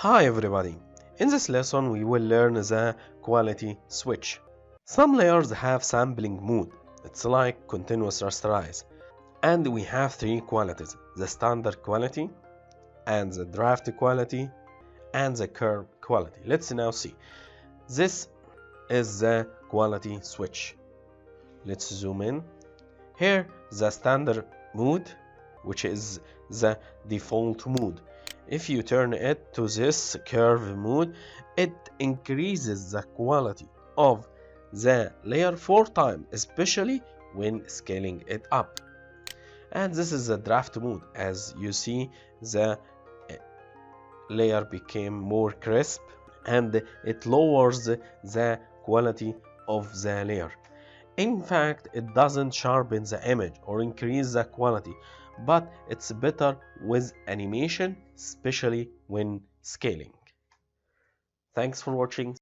Hi everybody! In this lesson we will learn the quality switch. Some layers have sampling mode. It's like continuous rasterize. And we have three qualities: the standard quality, and the draft quality, and the curve quality. Let's now see. This is the quality switch. Let's zoom in. Here the standard mode, which is the default mode. If you turn it to this curve mode, it increases the quality of the layer 4 times, especially when scaling it up. And this is the draft mode. As you see, the layer became more crisp and it lowers the quality of the layer. In fact, it doesn't sharpen the image or increase the quality, but it's better with animation, especially when scaling. Thanks for watching.